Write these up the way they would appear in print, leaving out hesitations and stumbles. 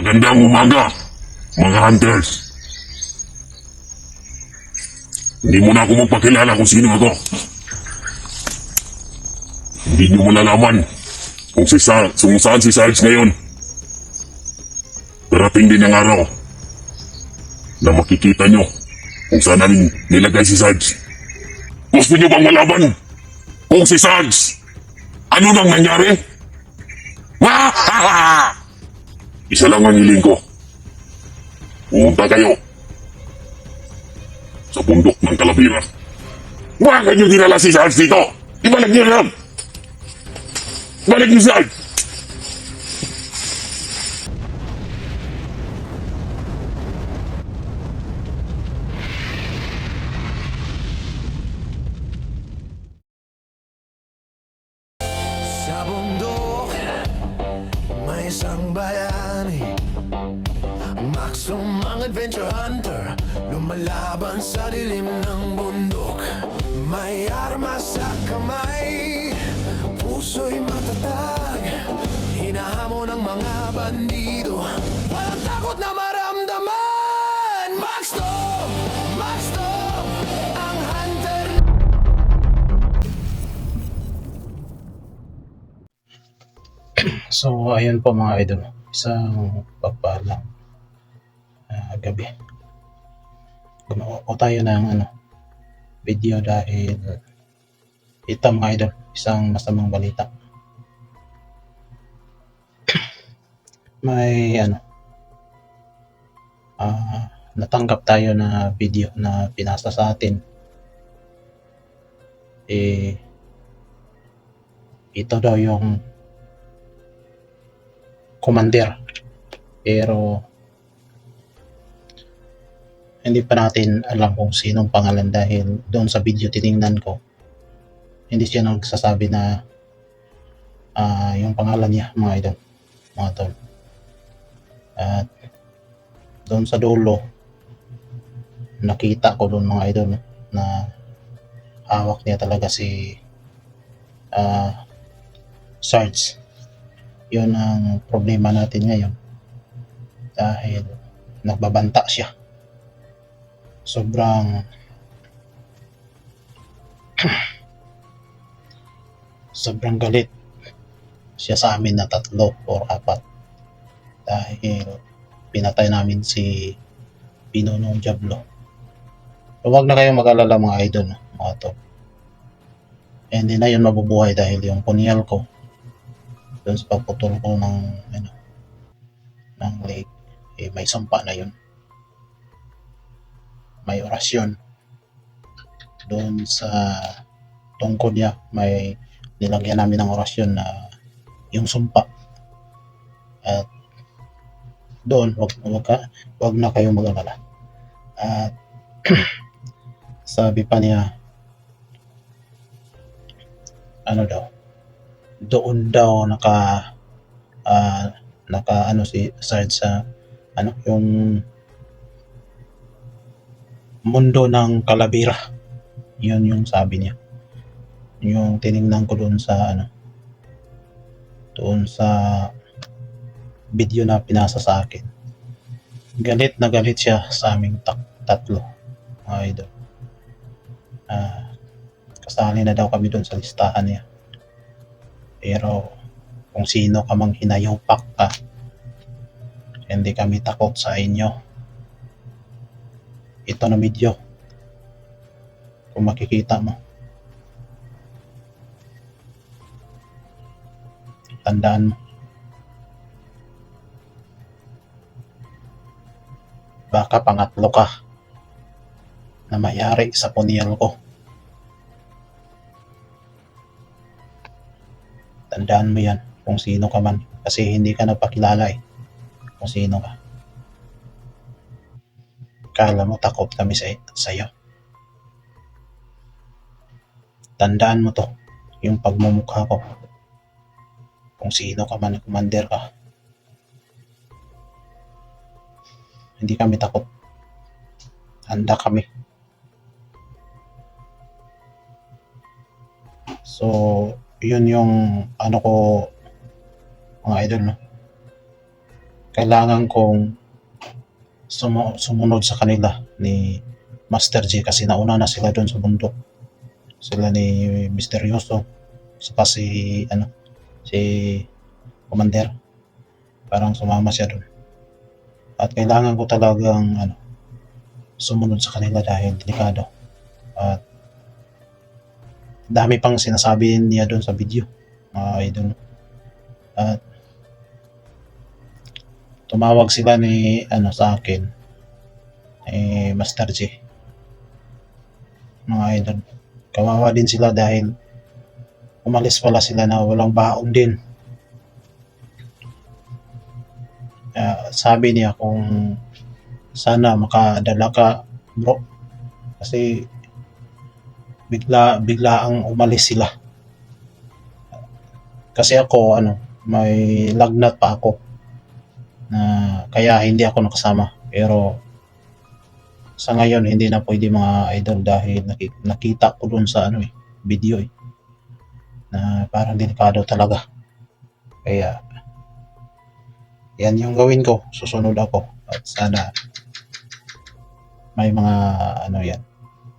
Magandang umaga, mga hunters. Hindi mo na ako magpakilala kung sino ako. Hindi nyo malalaman kung saan si Sarge ngayon. Darating din ang araw na makikita nyo kung saan namin nilagay si Sarge. Gusto nyo bang malaman kung si Sarge ano nang nangyari? Isa lang ang hiling ko. Pumunta kayo sa bundok ng Kalabira. Bakit nyo dinala si Sarge dito? Ibalik nyo lang! Balik nyo si Sarge! Sa bundok, may isang bayani, Maxum ang adventure hunter, lumalaban sa dilim ng bundok. May armas sa kamay, puso'y matatag, hinahamon ng mga bandido, walang takot na maramdaman. Maxum! Maxum! Ang hunter. So, ayun po mga idol. Isang pagpalang gabi. Gumawa po tayo ng video dahil ito mga idol, isang masamang balita. May natanggap tayo na video na pinasa sa atin. Ito daw yung commander, pero hindi pa natin alam kung sinong pangalan dahil doon sa video tiningnan ko hindi siya nagsasabi na yung pangalan niya mga idol, mga tol. At doon sa dulo nakita ko doon mga idol na hawak niya talaga si Sarge. Yun ang problema natin ngayon dahil nagbabanta siya. Sobrang galit siya sa amin na 3 or 4 dahil pinatay namin si Pinonong Diablo. Huwag na kayong mag-alala mga idol, mga to. Hindi na yun mabubuhay dahil yung punyal ko doon sa pagputol ko ng leg, may sumpa na yun. May orasyon doon sa tungkod niya, may nilagyan namin ng orasyon na yung sumpa. At doon wag na kayong mag-alala. At sabi pa niya doon daw naka si Sarge sa yung mundo ng Kalabira. Yun yung sabi niya. Yung tiningnan ko doon sa video na pinasa sa akin. Galit na galit siya sa aming tatlo, mga idol. Kasali na daw kami doon sa listahan niya. Pero kung sino ka mang hinayupak ka, hindi kami takot sa inyo. Ito na video, kung makikita mo, tandaan mo, baka pangatlo ka na mayari sa punyal ko. Tandaan mo yan kung sino ka man, kasi hindi ka nagpakilala kung sino ka. Kala mo takot kami sa'yo. Tandaan mo to, yung pagmumukha ko. Kung sino ka man, commander ka. Hindi kami takot. Handa kami. So, yun yung ko, mga idol, no? kailangan kong sumunod sa kanila ni Master G kasi nauna na sila doon sa bundok. Sila ni Misteryoso saka si Commander. Parang sumama siya doon. At kailangan ko talagang sumunod sa kanila dahil delikado. At dami pang sinasabi niya doon sa video, mga idol. At tumawag sila ni sa akin, Master G. Mga idol. Kawawa din sila dahil umalis pala sila na walang baon din. Sabi niya kung sana makadala ka, bro. Kasi bigla ang umalis sila. Kasi ako may lagnat pa ako. Kaya hindi ako nakasama. Pero sa ngayon hindi na pwede mga idol dahil nakita ko dun sa video na parang delikado talaga. Kaya yan yung gawin ko. Susunod ako. At sana may mga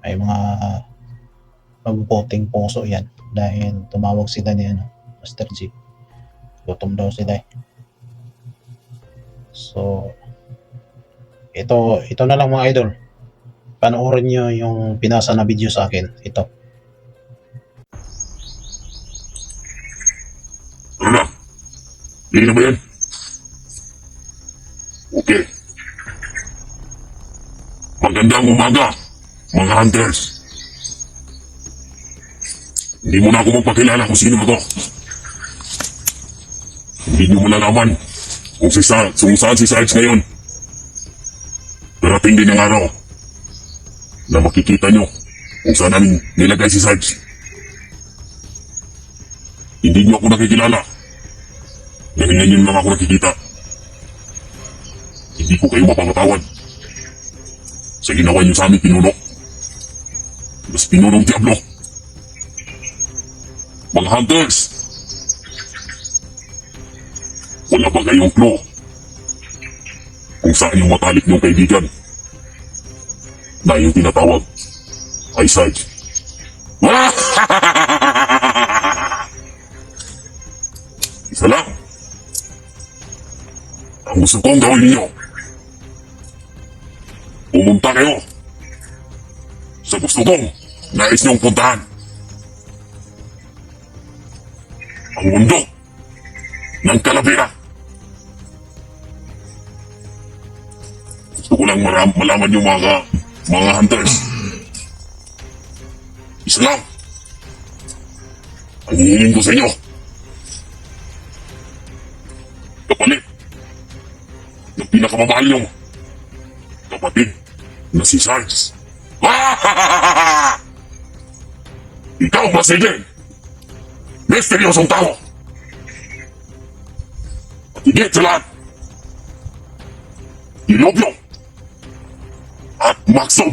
may mga mabubuting puso yan dahil tumawag sila ni Master G. Gutom daw sila eh. So ito na lang mga idol. Panoorin nyo yung pinasa na video sa akin. Ito. Ano na? Hindi na ba yan? Okay. Magandang umaga, mga hunters. Hindi mo na ako magpakilala kung sino ako. Hindi nyo malalaman kung saan si Sarge ngayon. Darating din ang araw na makikita nyo kung saan namin nilagay si Sarge. Hindi nyo ako nakikilala. Dahil ngayon lang ako nakikita. Hindi ko kayo mapapatawad sa ginawa nyo sa aming pinuno. Mas pinunong Diablo. Mga hunters, wala ba kayong clue kung saan yung matalik nyong kaibigan na yung tinatawag ay Sarge? Isa lang ang gusto kong gawin ninyo. Pumunta kayo sa gusto kong nais niyong puntahan. Ang mundo ng Calavera. Gusto ko lang malaman yung mga hunters. Isa lang ang hihingin ko sa inyo. Kapalit ng pinakamamahal niyong kapatid na si Sarge. Ikaw, Masigil, misteryosong tao. At higit sa lahat, Ilobyo at Maxom.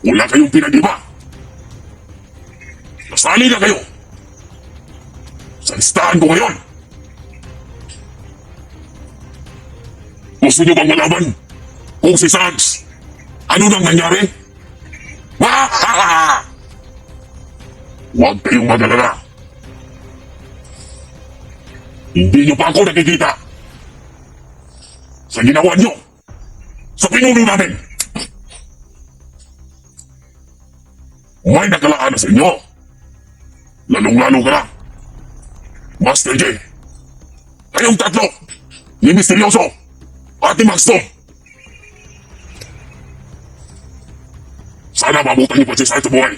Wala kayong pinag-iba. Nasali na kayo sa listahan ko ngayon. Gusto niyo bang malaman kung si Sarge ano nang nangyari? Huwag kayong mag-alala. Hindi niyo pa ako nakikita sa ginawa niyo sa pinuno namin. May nakalaan na sa inyo. Lalong-lalo ka na, Master J. Kayong tatlo ni Misteryoso at ni Max Tom. Sana mabutan niyo pa si Sarge sa buhay.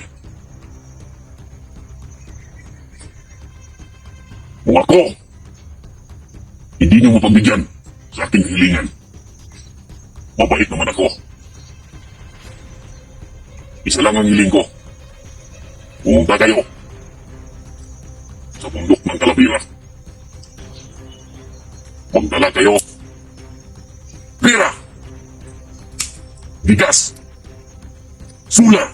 Kung ako, hindi niyo mapagbigyan sa aking hilingan. Mabait naman ako. Isa lang ang hiling ko. Pumunta kayo sa bundok ng Calavera. Magdala kayo pera, bigas, sulat,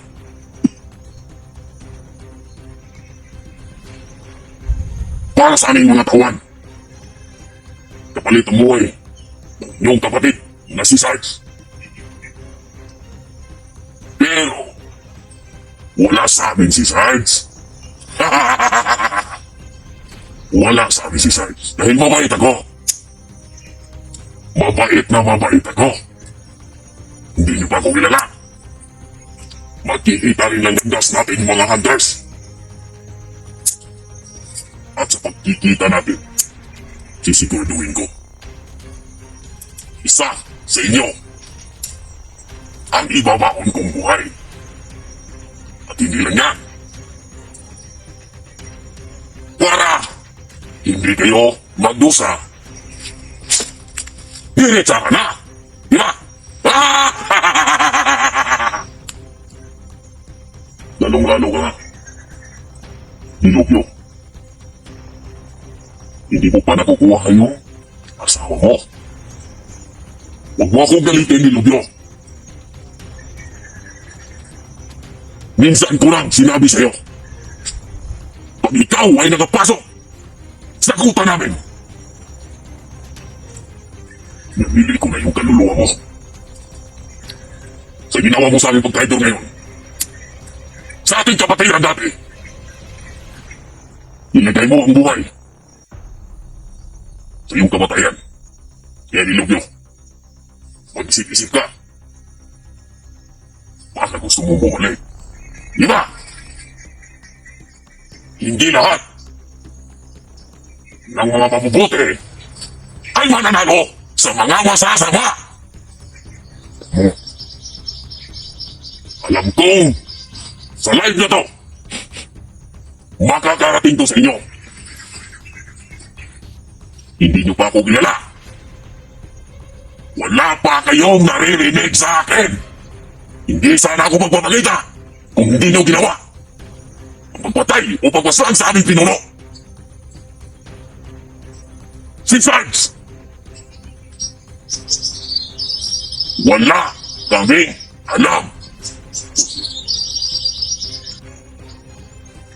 para sa aming mga tawan. kapalit ang buhay ng inyong kapatid na si Sarge. Pero, wala sa amin si Sarge. Wala sa amin si Sarge dahil mabait ako. Mabait na mabait ako. Hindi niyo pa ako kilala. Magkikita rin ng landas natin mga hunters. At sa pagkikita natin, sisiguraduhin ko. Isa sa inyo ang ibabaon kong buhay. At hindi lang yan. Para hindi kayo magdusa. Diretsa ka na! Di ba? Lalong-lalo ka na. Nilubyo. Hindi mo pa nakukuha yung asawa mo. Huwag mo akong galitin, Nilubyo. Minsan ko lang sinabi sa'yo. Pag ikaw ay nakapasok sa kuta namin, nabili ko na yung kaluluwa mo. Sa ginawa mo sa aming pagkaidor ngayon, sa ating kapatiran dati, ilagay mo ang buhay sa iyong kamatayan. Kaya Nilubyo, mag-isip-isip ka. Baka gusto mo bumalik. Di ba? Hindi lahat ng mga mabubuti ay mananalo sa mga masasama. Alam kong sa live na to, makakarating to sa inyo. Hindi nyo pa ako kilala. Wala pa kayong naririnig sa akin. Hindi sana ako magpapakita kung hindi nyo ginawa. Pagpatay o pagwasaan sa aming pinuno. Si Sarge. Wala kaming alam.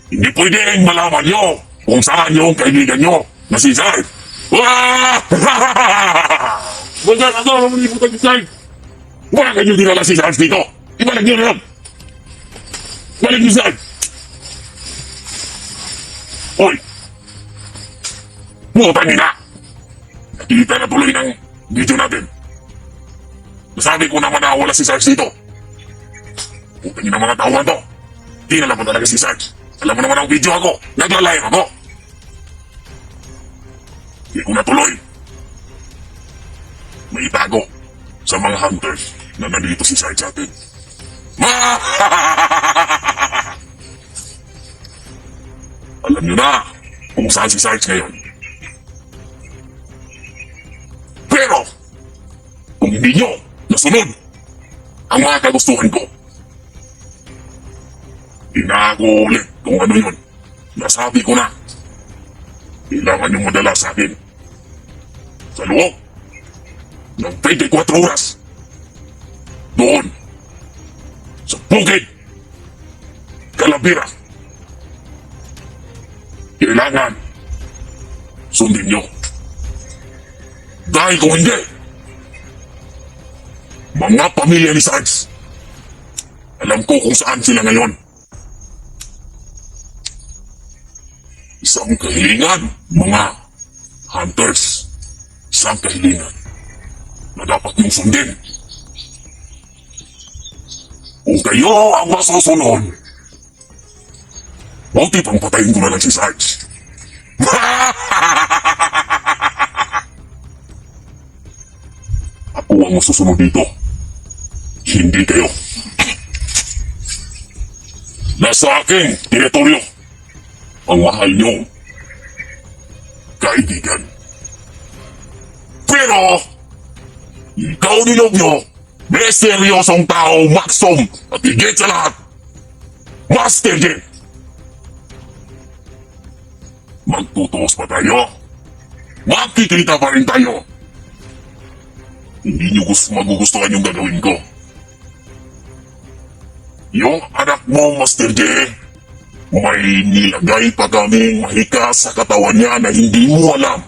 Hindi pwedeng malaman nyo kung saan yung kaibigan nyo na si Sarge. Wah! Wala ako, mamalimutan si Sarge. Wala kayo dinala si Sarge dito. Ibalik nyo na yun. Balik niyo Sarge. Hoy! Buotan niyo na! Nakikita na tuloy ng video natin. Nasabi ko naman na wala si Sarge dito. Buotan niyo ng mga tauhan to. Di na lang talaga si Sarge. Alam mo naman ang video ako. Nagla-live ako. Hindi ko natuloy. May itago sa mga hunters na nandito si Sarge sa atin. Alam niyo na kung saan si Sarge ngayon. Pero, kung hindi nyo nasunod ang mga kagustuhan ko, di na ako ulit kung ano yun. Nasabi ko na, kailangan nyo madala sa akin sa loob ng 24 oras doon sa bukid Calabira. Kailangan sundin nyo. Dahil kung hindi, mga pamilya ni Sarge, alam ko kung saan sila ngayon. Isang kahilingan, mga hunters. Isang kahilingan na dapat niyong sundin. Kung kayo ang masusunod, buti pang patayin ko na lang si Sarge. Ako ang masusunod dito. Hindi kayo. Nasa aking teritoryo ang mahal niyong kaibigan. Pero, ikaw Nilubyo, may seryosong tao, Maxom, at higit sa lahat, Master J. Magtutuos pa tayo. Magkikita pa rin tayo. Hindi niyo magugustuhan yung gagawin ko. Yung anak mo, Master J, may nilagay pa kaming mahika sa katawan niya na hindi mo alam.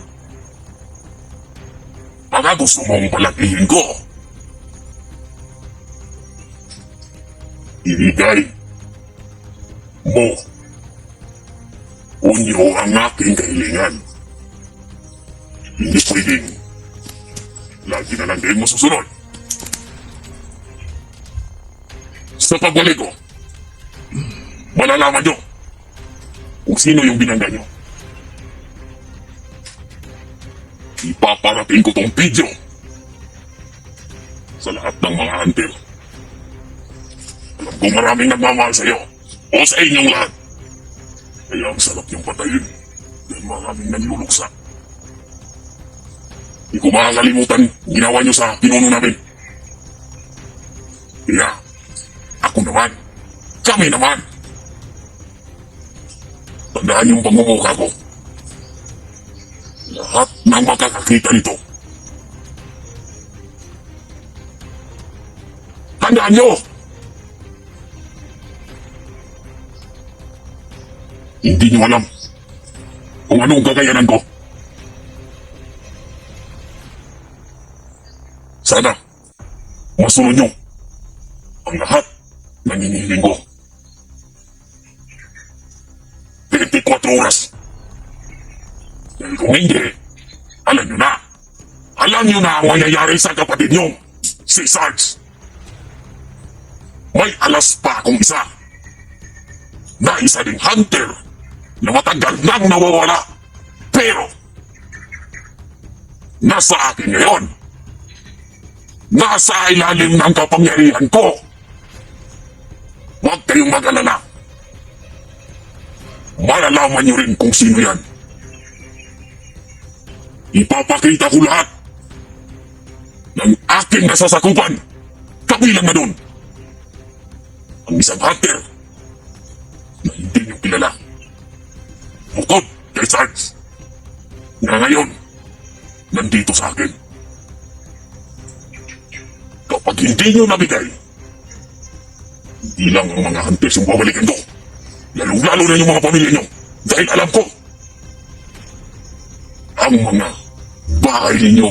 Baka gusto mong palakihin ko. Ibigay mo unyo ang aking kahilingan. Hindi pwedeng lagi na lang din mo susunod. Sa pagbalik ko, malalaman nyo kung sino yung binangga nyo. Ipaparating ko tong video sa lahat ng mga hunter. Alam ko maraming nagmamahal sa iyo o sa inyong lahat. Kaya ang sarap niyong patayin dahil maraming nanluluksa. Hindi ko makakalimutan ginawa niyo sa pinuno namin. Kaya, ako naman, kami naman. Tandaan yung pangmumukha ko. Lahat ng makakakita nito. Tandaan nyo! Hindi nyo alam kung anong kakayanan ko. Sana, masunod nyo ang lahat ng hinihiling ko. 24 oras. Dahil kung hindi, alam nyo na. Alam nyo na ang mangyayari sa kapatid nyo, si Sarge. May alas pa akong isa. Na isa ding hunter na matagal nang nawawala. Pero, nasa akin ngayon. Nasa ilalim ng kapangyarihan ko. Huwag kayong mag-alala. Malalaman nyo rin kung sino yan. Ipapakita ko lahat ng aking nasasakupan. Kabilang na doon ang isang hunter na hindi nyo kilala. Bukod kay Sarge na ngayon nandito sa akin. Kapag hindi nyo nabigay, hindi lang ang mga hunters yung babalikan ko. Lalong-lalo na yung mga pamilya nyo. Dahil alam ko, ang mga bahay ninyo.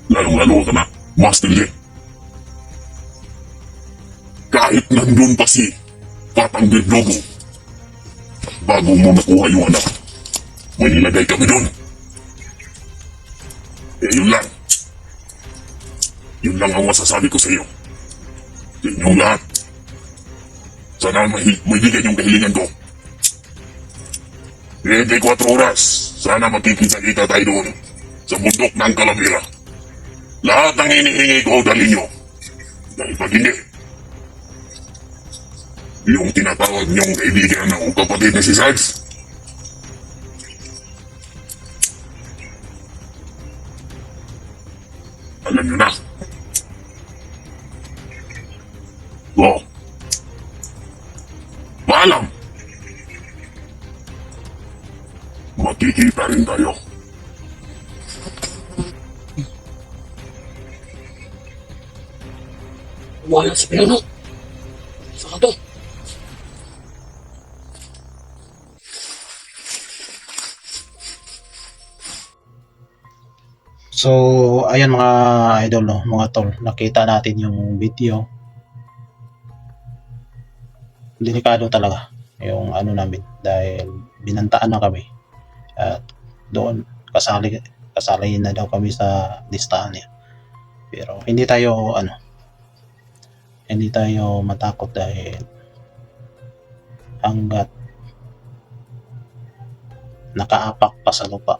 Lalong-lalo ka na, Master Lee. Kahit nandun pa si Patang Birdogo, bago mo nakuha yung anak, may nilagay kami doon. Eh yun lang. Yun lang ang masasabi ko sa iyo. Sa inyong lahat. Sana may bigay yung kahilingan ko. 24 oras. Sana magkikita-kita tayo doon sa bundok ng Calavera. Lahat ng hinihingi ko dali nyo. Dahil pag hindi, yung tinatawag nyong kaibigan ng kapatid na si Sarge, alam nyo na. Oh. Paalam. Magkikita rin tayo. Wala si Piano. Saan to? So, ayan mga idol, no, mga tol, nakita natin yung video. Delikado talaga yung ano namin dahil binantaan na kami at doon kasali na daw kami sa listahan niya. Pero hindi tayo matakot dahil hanggat nakaapak pa sa lupa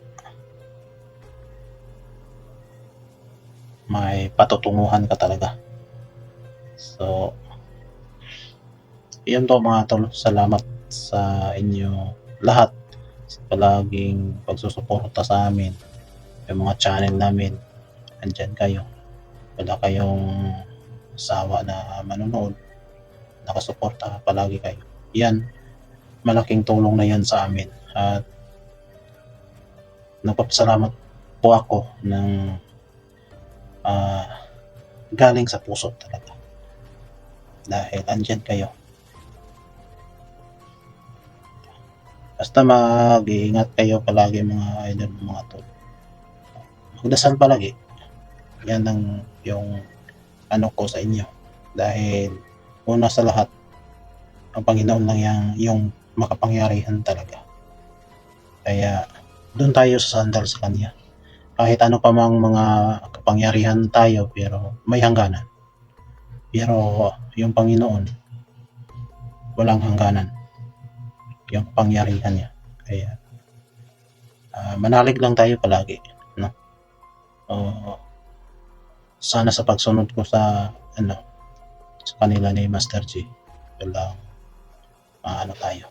may patutunguhan ka talaga. So, yan to mga tol. Salamat sa inyo lahat sa palaging pagsusuporta sa amin. Yung mga channel namin, andyan kayo. Wala kayong sawa na manonood. Nakasuporta palagi kayo. Yan, malaking tulong na yan sa amin. At nagpapasalamat po ako ng galing sa puso talaga dahil andyan kayo. Basta mag-iingat kayo palagi mga idol, mga tol. Magdasal palagi. Yan ang yung ano ko sa inyo. Dahil una sa lahat, ang Panginoon lang yung makapangyarihan talaga. Kaya doon tayo sasandal sa Kanya. Kahit ano pa mang mga kapangyarihan tayo, pero may hangganan. Pero yung Panginoon, walang hangganan yung kapangyarihan niya. Kaya manalig lang tayo palagi, no? Sana sa pagsunod ko sa sa kanila ni Master G, walang tayo.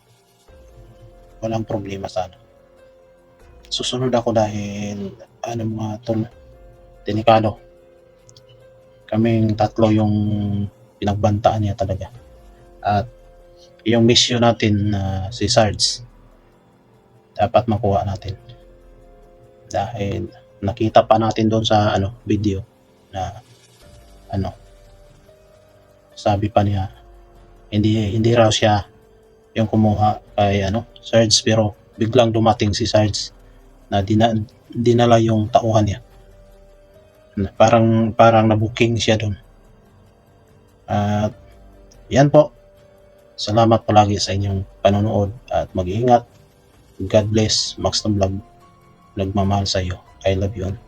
Walang problema sana. Susunod ako dahil mga tol, delikado. Kaming tatlo yung pinagbantaan niya talaga. At yung mission natin na si Sarge, dapat makuha natin. Dahil nakita pa natin doon sa video na sabi pa niya hindi raw siya yung kumuha kay Sarge, pero biglang dumating si Sarge na dinala yung tauhan niya. Parang na-booking siya doon. At yan po. Salamat palagi sa inyong panonood at mag-iingat. God bless. Max Vlog. Nagmamahal sa iyo. I love you all.